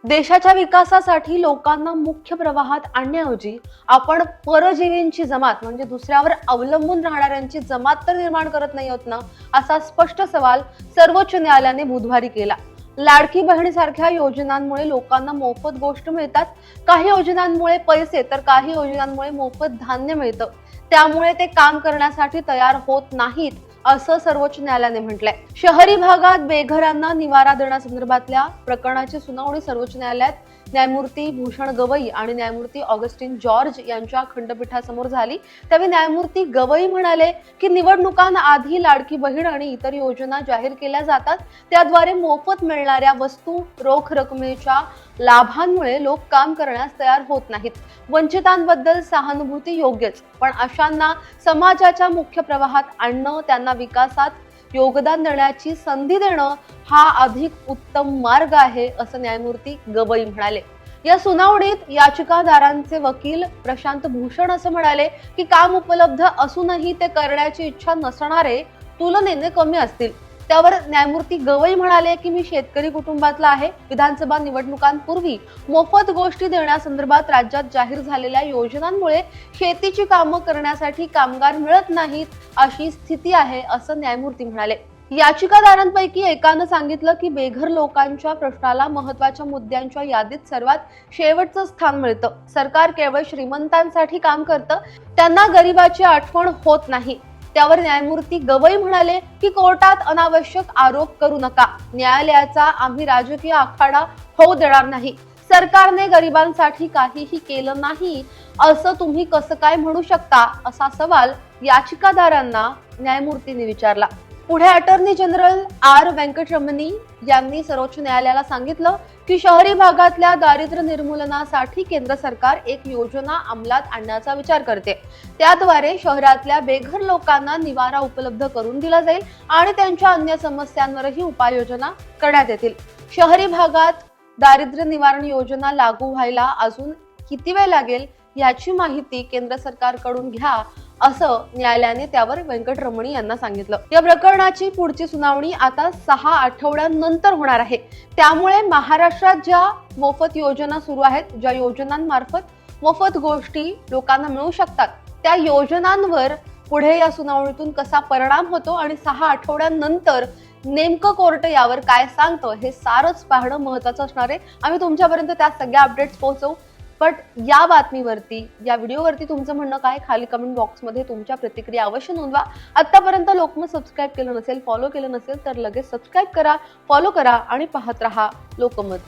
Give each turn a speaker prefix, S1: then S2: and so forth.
S1: देशाच्या विकासासाठी लोकांना मुख्य प्रवाहात आणण्याऐवजी आपण परजीवींची जमात म्हणजे दुसऱ्यावर अवलंबून राहणाऱ्यांची जमात तर निर्माण करत नाही आहोत ना, असा स्पष्ट सवाल सर्वोच्च न्यायालयाने बुधवारी केला. लाडकी बहिणीसारख्या योजनांमुळे लोकांना मोफत गोष्ट मिळतात. काही योजनांमुळे पैसे तर काही योजनांमुळे मोफत धान्य मिळतं. त्यामुळे ते काम करण्यासाठी तयार होत नाहीत असं सर्वोच्च न्यायालयाने म्हटलंय. शहरी भागात बेघरांना निवारा देण्यासंदर्भातल्या प्रकरणाची सुनावणी सर्वोच्च न्यायालयात न्यायमूर्ती भूषण गवई आणि न्यायमूर्ती ऑगस्टिन जॉर्ज यांच्या खंडपीठासमोर झाली. त्यावेळी न्यायमूर्ती गवई म्हणाले की निवडणुकांआधी लाडकी बहीण आणि इतर योजना जाहीर केल्या जातात. त्याद्वारे मोफत मिळणाऱ्या वस्तू, रोख रकमेच्या लाभांमुळे लोक काम करण्यास तयार होत नाहीत. वंचितांबद्दल सहानुभूती योग्यच, पण अशांना समाजाच्या मुख्य प्रवाहात आणणं, त्यांना विकासात योगदान देण्याची संधी देणं हा अधिक उत्तम मार्ग आहे, असं न्यायमूर्ती गवई म्हणाले. या सुनावणीत याचिकादारांचे वकील प्रशांत भूषण असं म्हणाले की काम उपलब्ध असूनही ते करण्याची इच्छा नसणारे तुलनेने कमी असतील. त्यावर न्यायमूर्ती गवई म्हणाले की मी शेतकरी कुटुंबातला आहे. विधानसभा निवडणुकांपूर्वी मोफत गोष्टी देण्यासंदर्भात राज्यात जाहीर झालेल्या योजनांमुळे शेतीची कामं करण्यासाठी कामगार मिळत नाहीत अशी स्थिती आहे, असं न्यायमूर्ती म्हणाले. याचिकादारांपैकी एकानं सांगितलं की बेघर लोकांच्या प्रश्नाला महत्वाच्या मुद्द्यांच्या यादीत सर्वात शेवटचं स्थान मिळतं. सरकार केवळ श्रीमंतांसाठी काम करतं, त्यांना गरिबाची आठवण होत नाही. त्यावर न्यायमूर्ती गवई म्हणाले की कोर्टात अनावश्यक आरोप करू नका. न्यायालयाचा आम्ही राजकीय आखाडा होऊ देणार नाही. सरकारने गरिबांसाठी काहीही केलं नाही असं तुम्ही कसं काय म्हणू शकता, असा सवाल याचिकादारांना न्यायमूर्तींनी विचारला. पुढे अटॉर्नी जनरल आर व्यंकटरमणी यांनी सर्वोच्च न्यायालयाला सांगितलं की शहरी भागातल्या दारिद्र्य निर्मूलनासाठी केंद्र सरकार एक योजना अंमलात आणण्याचा विचार करते. त्याद्वारे शहरातल्या बेघर लोकांना निवारा उपलब्ध करून दिला जाईल आणि त्यांच्या अन्य समस्यांवरही उपाययोजना करण्यात येतील. शहरी भागात दारिद्र्य निवारण योजना लागू व्हायला अजून किती वेळ लागेल याची माहिती केंद्र सरकारकडून घ्या, असं न्यायालयाने त्यावर व्यंकटरमणी यांना सांगितलं. या प्रकरणाची पुढची सुनावणी आता 6 आठवड्यांनंतर होणार आहे. त्यामुळे महाराष्ट्रात ज्या मोफत योजना सुरू आहेत, ज्या योजनांमार्फत मोफत गोष्टी लोकांना मिळू शकतात, त्या योजनांवर पुढे या सुनावणीतून कसा परिणाम होतो आणि 6 आठवड्यांनंतर नेमकं कोर्ट यावर काय सांगतं हे सारंच पाहणं महत्वाचं असणार आहे. आम्ही तुमच्यापर्यंत त्या सगळ्या अपडेट्स पोहोचवू. पण या बातमीवरती, या व्हिडिओवरती तुमचं म्हणणं काय, खाली कमेंट बॉक्समध्ये तुमच्या प्रतिक्रिया अवश्य नोंदवा. आतापर्यंत लोकमत सबस्क्राईब केलं नसेल, फॉलो केलं नसेल तर लगेच सबस्क्राईब करा, फॉलो करा आणि पाहत रहा लोकमत.